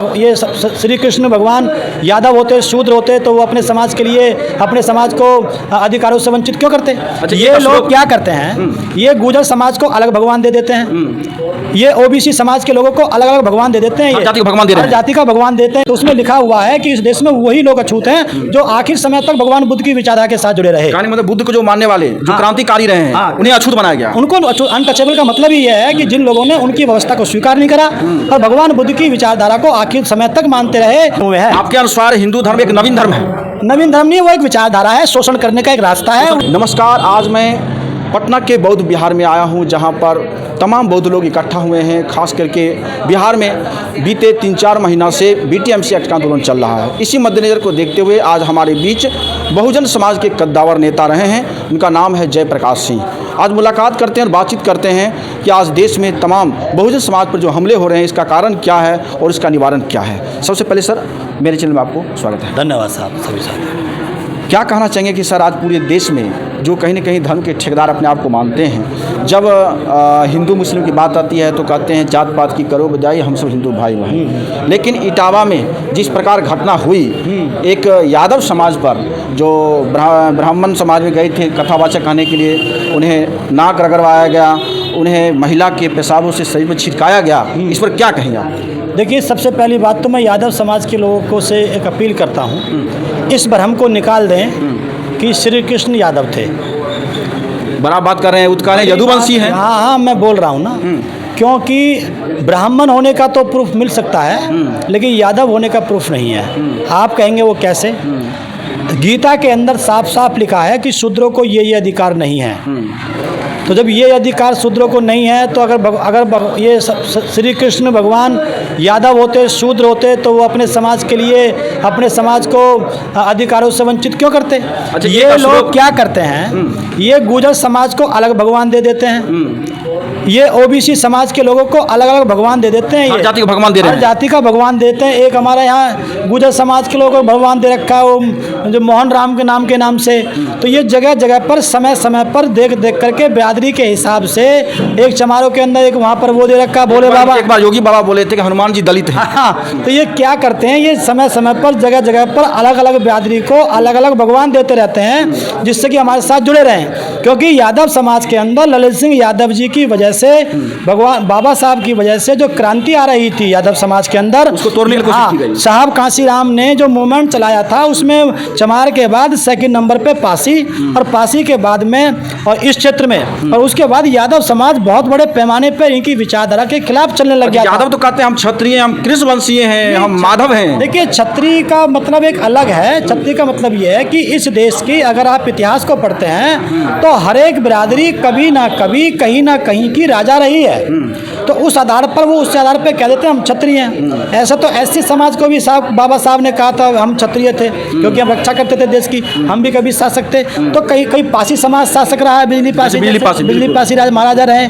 ये श्री कृष्ण भगवान यादव होते, शूद्र होते, तो वो अपने समाज के लिए, अपने समाज को अधिकारों से वंचित क्यों करते? अच्छा, ये लोग क्या करते हैं, ये गुर्जर समाज को अलग भगवान दे देते हैं, ये ओबीसी समाज के लोगों को अलग अलग भगवान दे देते हैं, हर जाति को भगवान दे रहे हैं, हर जाति का भगवान देते हैं। तो उसमें लिखा हुआ है कि इस देश में वही लोग अछूत हैं जो आखिर समय तक भगवान बुद्ध की विचारधारा के साथ जुड़े रहे। मतलब बुद्ध को जो मानने वाले, जो क्रांतिकारी रहे हैं, उन्हें अछूत बनाया गया। उनको अनटचेबल का मतलब ही यह है कि जिन लोगों ने उनकी व्यवस्था को स्वीकार नहीं करा और भगवान बुद्ध की विचारधारा को आखिर समय तक मानते रहे, वो है। आपके अनुसार हिंदू धर्म एक नवीन धर्म है? नवीन धर्म नहीं, वो एक विचारधारा है, शोषण करने का एक रास्ता है। नमस्कार, आज मैं पटना के बौद्ध विहार में आया हूं, जहां पर तमाम बौद्ध लोग इकट्ठा हुए हैं। खास करके बिहार में बीते 3-4 महीना से BTMC एक्ट का आंदोलन चल रहा है। इसी मद्देनज़र को देखते हुए आज हमारे बीच बहुजन समाज के कद्दावर नेता रहे हैं, उनका नाम है जयप्रकाश सिंह। आज मुलाकात करते हैं और बातचीत करते हैं कि आज देश में तमाम बहुजन समाज पर जो हमले हो रहे हैं, इसका कारण क्या है और इसका निवारण क्या है। सबसे पहले सर, मेरे चैनल में आपको स्वागत है। धन्यवाद साहब। सभी साहब क्या कहना चाहेंगे कि सर आज पूरे देश में जो कहीं न कहीं धर्म के ठेकेदार अपने आप को मानते हैं, जब हिंदू मुस्लिम की बात आती है तो कहते हैं जात पात की करो बजाय हम सब हिंदू भाई हैं, लेकिन इटावा में जिस प्रकार घटना हुई, एक यादव समाज पर जो ब्राह्मण समाज में गए थे कथावाचक कहने के लिए, उन्हें नाक रगड़वाया गया, उन्हें महिला के पेशाबों से शरीर में छिटकाया गया, इस पर क्या कहेंगे आप? देखिए, सबसे पहली बात तो मैं यादव समाज के लोगों को से एक अपील करता हूँ, इस भ्रम को निकाल दें कि श्री कृष्ण यादव थे। बड़ा बात कर रहे हैं, उत्कार यदुवंशी हैं। हाँ, मैं बोल रहा हूँ ना, क्योंकि ब्राह्मण होने का तो प्रूफ मिल सकता है, लेकिन यादव होने का प्रूफ नहीं है। आप कहेंगे वो कैसे? गीता के अंदर साफ साफ लिखा है कि शूद्रों को ये अधिकार नहीं है। तो जब ये अधिकार शूद्रों को नहीं है, तो अगर ये श्री कृष्ण भगवान यादव होते, शूद्र होते, तो वो अपने समाज के लिए, अपने समाज को अधिकारों से वंचित क्यों करते? अच्छा, ये लोग क्या करते हैं, ये गुर्जर समाज को अलग भगवान दे देते हैं, ये ओबीसी समाज के लोगों को अलग अलग भगवान दे देते हैं, हर जाति को भगवान दे रहे हैं, हर जाति का भगवान देते हैं। एक हमारे यहाँ गुर्जर समाज के लोगों को भगवान दे रखा है, वो जो मोहन राम के नाम से। तो ये जगह जगह पर समय समय पर देख देख करके बिरादरी के हिसाब से, एक चमारों के अंदर एक वहाँ पर वो दे रखा भोले बाबा। एक बार योगी बाबा बोले थे कि हनुमान जी दलित हैं। हाँ, तो ये क्या करते हैं, ये समय समय पर जगह जगह पर अलग अलग बिरादरी को अलग अलग भगवान देते रहते हैं, जिससे कि हमारे साथ जुड़े रहें। क्योंकि यादव समाज के अंदर ललित सिंह यादव जी की वजह से, भगवान बाबा साहब की वजह से जो क्रांति आ रही थी यादव समाज के अंदर, उसको तोड़ने की कोशिश की गई। साहब कांसीराम ने जो मूवमेंट चलाया था, उसमें चमार के बाद सेकंड नंबर पे पासी, और पासी के बाद में और इस क्षेत्र में, और उसके बाद यादव समाज बहुत बड़े पैमाने पर इनकी विचारधारा के खिलाफ चलने लग गया। यादव तो कहते हैं हम क्षत्रिय, हम कृष्ण वंशीय हैं, हम माधव हैं। देखिए, क्षत्रिय का मतलब एक अलग है। क्षत्रिय का मतलब ये है कि इस देश की अगर आप इतिहास को पढ़ते हैं तो हर एक बिरादरी कभी ना कभी, कहीं ना कहीं की राजा रही है। तो उस आधार पर वो उस आधार पर कह देते हैं हम क्षत्रिय हैं। ऐसा तो एससी समाज को भी बाबा साहब ने कहा था हम क्षत्रिय थे, क्योंकि हम रक्षा करते थे देश की, हम भी कभी शासक थे। तो कई पासी समाज शासक रहा है, बिजली पासी महाराजा रहे,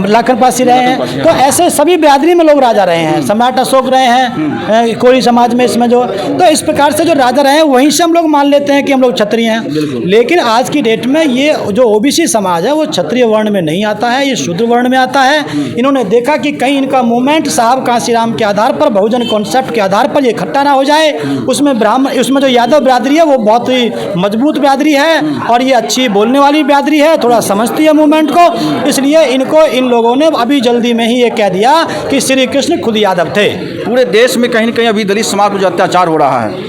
लाखन पासी रहे हैं। तो ऐसे सभी बिरादरी में लोग राजा रहे हैं, सम्राट अशोक रहे हैं कोई समाज में, इसमें जो, तो इस प्रकार से जो राजा रहे हैं वहीं से हम लोग मान लेते हैं कि हम लोग क्षत्रिय हैं। लेकिन आज की डेट में ये जो ओबीसी समाज है वो क्षत्रिय वर्ण में नहीं आता है, ये शूद्र वर्ण में आता है। इन्होंने देखा कि कहीं इनका मूवमेंट साहब कांसीराम के आधार पर, बहुजन कॉन्सेप्ट के आधार पर ये इकट्ठा ना हो जाए। उसमें उसमें जो यादव बिरादरी है वो बहुत ही मजबूत बिरादरी है और ये अच्छी बोलने वाली बिरादरी है, थोड़ा समझती है मूवमेंट को, इसलिए इन लोगों ने अभी जल्दी में ही ये कह दिया कि श्री कृष्ण खुद यादव थे। पूरे देश में कहीं न कहीं अभी दलित समाज पर जो अत्याचार हो रहा है,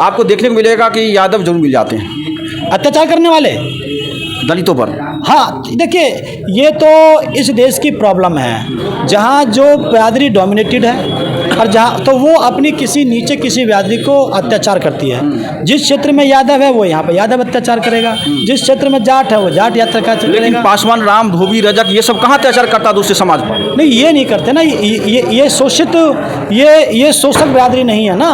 आपको देखने को मिलेगा कि यादव जरूर मिल जाते हैं अत्याचार करने वाले दलितों पर। हाँ, देखिए, ये तो इस देश की प्रॉब्लम है, जहाँ जो बिरादरी डोमिनेटेड है और जहाँ तो वो अपनी किसी नीचे किसी बिरादरी को अत्याचार करती है। जिस क्षेत्र में यादव है वो यहाँ पर यादव अत्याचार करेगा, जिस क्षेत्र में जाट है वो जाट अत्याचार करेगा। लेकिन पासवान, राम, धोबी, रजक ये सब कहाँ अत्याचार करता है दूसरे समाज पर? नहीं, ये नहीं करते ना, ये शोषित, ये शोषक बिरादरी नहीं है ना,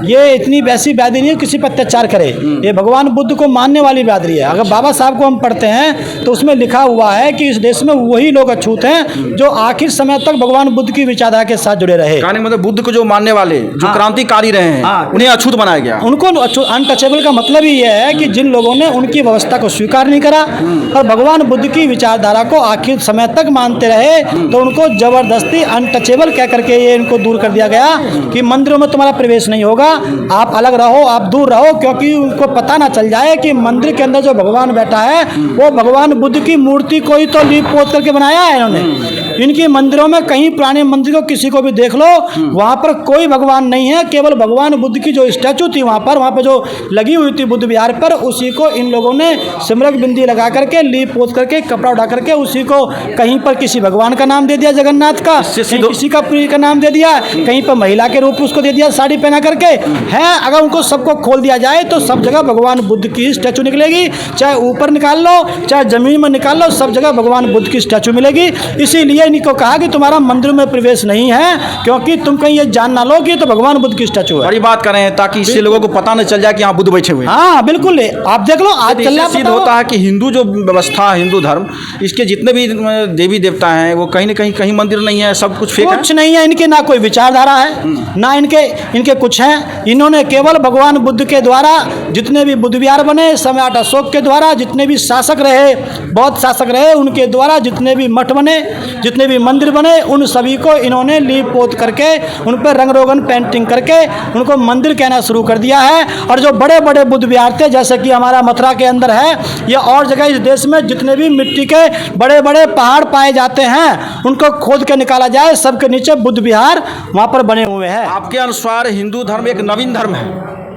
ये इतनी वैसी बिरादरी नहीं है किसी पर अत्याचार करे। ये भगवान बुद्ध को मानने वाली बिरादरी है। अगर बाबा साहब को हम पढ़ते हैं तो उसमें लिखा हुआ है कि इस देश में वही लोग अछूत हैं जो आखिर समय तक भगवान बुद्ध की विचारधारा के साथ जुड़े रहे। कहने मतलब बुद्ध को जो मानने वाले जो क्रांतिकारी रहे हैं हाँ। उन्हें अछूत बनाया गया। उनको अनटचेबल का मतलब ही यह है कि जिन लोगों ने उनकी व्यवस्था को स्वीकार नहीं करा और भगवान बुद्ध की विचारधारा को आखिर समय तक मानते रहे, तो उनको जबरदस्ती अनटचेबल कह करके ये इनको दूर कर दिया गया कि मंदिरों में तुम्हारा प्रवेश नहीं होगा, आप अलग रहो, आप दूर रहो, क्योंकि उनको पता ना चल जाए कि मंदिर के अंदर जो भगवान बैठा है वो भगवान बुद्ध की मूर्ति को ही तो लीप पोत करके बनाया है इन्होंने। इनकी मंदिरों में कहीं पुराने मंदिर को किसी को भी देख लो, वहाँ पर कोई भगवान नहीं है, केवल भगवान बुद्ध की जो स्टैचू थी वहाँ पर जो लगी हुई थी बुद्ध विहार पर, उसी को इन लोगों ने सिमरक बिंदी लगा करके लीप पोत करके कपड़ा उठा करके उसी को कहीं पर किसी भगवान का नाम दे दिया जगन्नाथ का, किसी का पुरी का नाम दे दिया, कहीं पर महिला के रूप उसको दे दिया साड़ी पहना करके है। अगर उनको सबको खोल दिया जाए तो सब जगह भगवान बुद्ध की स्टैचू निकलेगी, चाहे ऊपर निकाल लो चाहे जमीन में निकाल लो, सब जगह भगवान बुद्ध की स्टैचू मिलेगी। इसीलिए इनको कहा कि तुम्हारा मंदिर में प्रवेश नहीं है, क्योंकि तुम कहीं ये जान ना लो कि तो भगवान बुद्ध की स्टैचू है। बड़ी बात कर रहे हैं ताकि इससे लोगों को पता न चल जाए कि यहाँ बुद्ध बैठे हुए हैं। हाँ बिल्कुल, आप देख लो आज चल रहा सिद्ध होता है कि हिंदू जो व्यवस्था, हिंदू धर्म, इसके जितने भी देवी देवता हैं वो कहीं न कहीं मंदिर नहीं है, सब कुछ फेक है। कुछ नहीं है इनके, ना कोई विचारधारा है ना इनके कुछ है। इन्होंने केवल भगवान बुद्ध के द्वारा जितने भी बुद्ध विहार बने, सम्राट अशोक के द्वारा जितने भी शासक रहे, बौद्ध शासक रहे, उनके द्वारा जितने भी मठ बने, जितने भी मंदिर बने, उन सभी को इन्होंने लीप पोत करके उन पर रंग रोगन पेंटिंग करके उनको मंदिर कहना शुरू कर दिया है। और जो बड़े बड़े बुद्ध विहार थे, जैसे कि हमारा मथुरा के अंदर है या और जगह इस देश में जितने भी मिट्टी के बड़े बड़े पहाड़ पाए जाते हैं, उनको खोद के निकाला जाए, सबके नीचे बुद्ध विहार वहाँ पर बने हुए हैं। आपके अनुसार हिंदू धर्म एक नवीन धर्म है?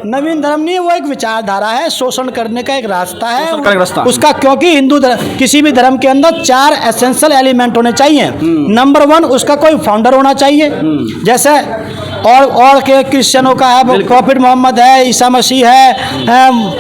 नवीन धर्म नहीं, वो एक विचारधारा है, शोषण करने का एक रास्ता है, शोषण का एक रास्ता। उसका, क्योंकि हिंदू धर्म, किसी भी धर्म के अंदर 4 एसेंशियल एलिमेंट होने चाहिए। नंबर 1 उसका कोई फाउंडर होना चाहिए, जैसे और के क्रिश्चियनों का है प्रॉफिट मोहम्मद है, ईसा मसीह है,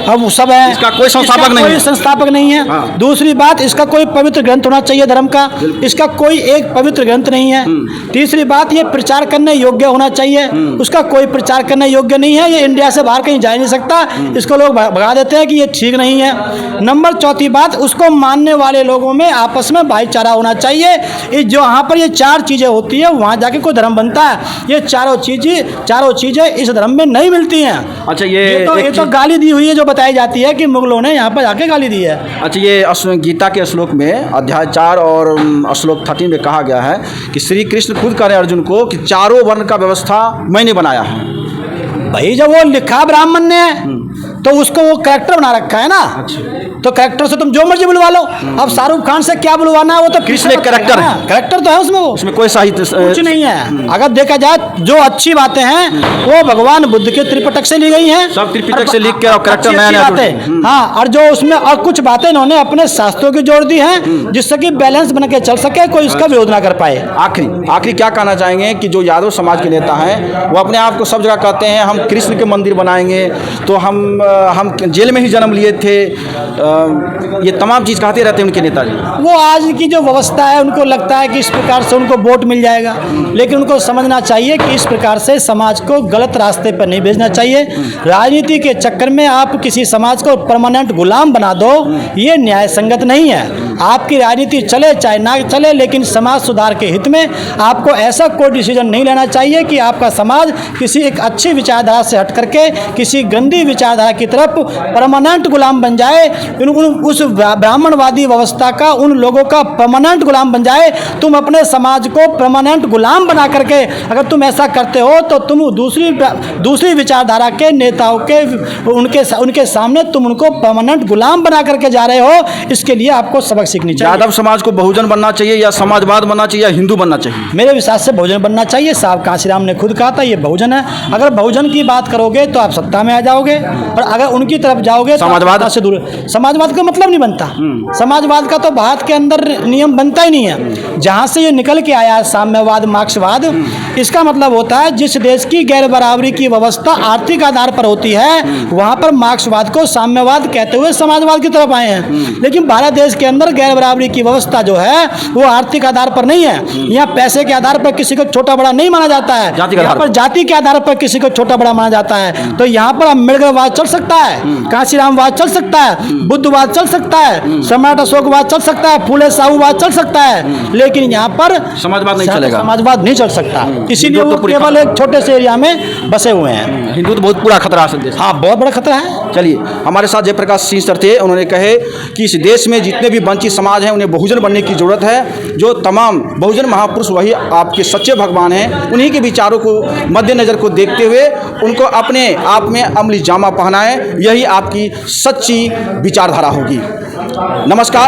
हम सब है, इसका कोई संस्थापक नहीं है। कोई संस्थापक नहीं है। हाँ। दूसरी बात, इसका कोई पवित्र ग्रंथ होना चाहिए धर्म का, इसका कोई एक पवित्र ग्रंथ नहीं है। तीसरी बात, ये प्रचार करने योग्य होना चाहिए, उसका कोई प्रचार करने योग्य नहीं है, ये इंडिया से बाहर कहीं जा नहीं सकता, इसको लोग भगा देते हैं कि ये ठीक नहीं है। नंबर चौथी बात, उसको मानने वाले लोगों में आपस में भाईचारा होना चाहिए। जो यहाँ पर ये 4 चीजें होती है, वहाँ जाके कोई धर्म बनता है। ये चारों चीजें इस धर्म में नहीं मिलती हैं। अच्छा, ये तो गाली दी हुई है जो बताई जाती है कि मुगलों ने यहाँ पर जाके गाली दी है। अच्छा, ये गीता के श्लोक में अध्याय 4 और श्लोक 13 में कहा गया है कि श्री कृष्ण खुद कह रहे हैं अर्जुन को कि चारों वर्ण का व्यवस्था मैंने बनाया है। भाई जब वो लिखा ब्राह्मण ने तो उसको वो कैरेक्टर बना रखा है ना। तो कैरेक्टर से तुम जो मर्जी बुलवा लो। अब शाहरुख खान से क्या बुलवाना है, वो तो कृष्ण कैरेक्टर है, कैरेक्टर तो है उसमें, वो उसमें कोई साहित्य कुछ नहीं है। अगर देखा जाए जो अच्छी बातें हैं वो भगवान बुद्ध के त्रिपिटक से ली गई हैं, सब त्रिपिटक से लिख के और कैरेक्टर नया बातें। हाँ, और जो उसमें और कुछ बातें इन्होंने अपने शास्त्रों की जोड़ दी हैं जिससे कि बैलेंस बन के चल सके, कोई इसका विरोध ना कर पाए। आखिरी क्या कहना चाहेंगे कि जो यादव समाज के नेता हैं वो अपने आप को सब जगह कहते हैं हम कृष्ण के मंदिर बनाएंगे, तो हम जेल में ही जन्म लिए थे, ये तमाम चीज़ कहते रहते हैं उनके नेताजी। वो आज की जो व्यवस्था है उनको लगता है कि इस प्रकार से उनको वोट मिल जाएगा, लेकिन उनको समझना चाहिए कि इस प्रकार से समाज को गलत रास्ते पर नहीं भेजना चाहिए। राजनीति के चक्कर में आप किसी समाज को परमानेंट गुलाम बना दो, ये न्याय संगत नहीं है। आपकी राजनीति चले चाहे ना चले, लेकिन समाज सुधार के हित में आपको ऐसा कोई डिसीजन नहीं लेना चाहिए कि आपका समाज किसी एक अच्छी विचारधारा से हट करके किसी गंदी विचारधारा की तरफ परमानेंट गुलाम बन जाए, उस ब्राह्मणवादी व्यवस्था का उन लोगों का परमानेंट गुलाम बन जाए। तुम अपने समाज को परमानेंट गुलाम बना करके अगर तुम ऐसा करते हो तो तुम दूसरी विचारधारा के नेताओं के उनके सामने तुम उनको परमानेंट गुलाम बना करके जा रहे हो। इसके लिए आपको सबक सीखनी चाहिए। यादव समाज को बहुजन बनना चाहिए या समाजवाद बनना चाहिए या हिंदू बनना चाहिए? मेरे विचार से बहुजन बनना चाहिए। साहब कांशीराम ने खुद कहा था ये बहुजन है। अगर बहुजन की बात करोगे तो आप सत्ता में आ जाओगे, और अगर उनकी तरफ जाओगे तो समाजवाद से दूर। समाजवाद का मतलब नहीं बनता। समाजवाद का तो भारत के अंदर नियम बनता ही नहीं है। जहाँ से ये निकल के आया है साम्यवाद, मार्क्सवाद, इसका मतलब होता है जिस देश की गैर बराबरी की व्यवस्था आर्थिक आधार पर होती है वहाँ पर मार्क्सवाद को साम्यवाद कहते हुए समाजवाद की तरफ आए हैं। लेकिन भारत देश के अंदर गैर बराबरी की व्यवस्था जो है वो आर्थिक आधार पर नहीं है। यहाँ पैसे के आधार पर किसी को छोटा बड़ा नहीं माना जाता है, जाति के यहाँ आधार पर जाति के आधार पर किसी को छोटा बड़ा माना जाता है। तो यहाँ पर अम्बेडकरवाद चल सकता है, कांशीरामवाद चल सकता है, बुद्धवाद चल सकता है, सम्राट अशोकवाद चल सकता है, फूले साहूवाद चल सकता है, लेकिन यहाँ पर समाजवाद नहीं चलेगा। समाजवाद नहीं चल सकता, इसीलिए हिंदू वो तो पूरी केवल एक छोटे से एरिया में बसे हुए हैं। हिंदू तो बहुत पूरा खतरा है देश। हाँ, बहुत बड़ा खतरा है। चलिए, हमारे साथ जयप्रकाश सिंह सर थे। उन्होंने कहे कि इस देश में जितने भी वंचित समाज हैं उन्हें बहुजन बनने की ज़रूरत है। जो तमाम बहुजन महापुरुष वही आपके सच्चे भगवान हैं। उन्हीं के विचारों को मद्देनज़र को देखते हुए उनको अपने आप में अमली जामा पहनाएं, यही आपकी सच्ची विचारधारा होगी। नमस्कार।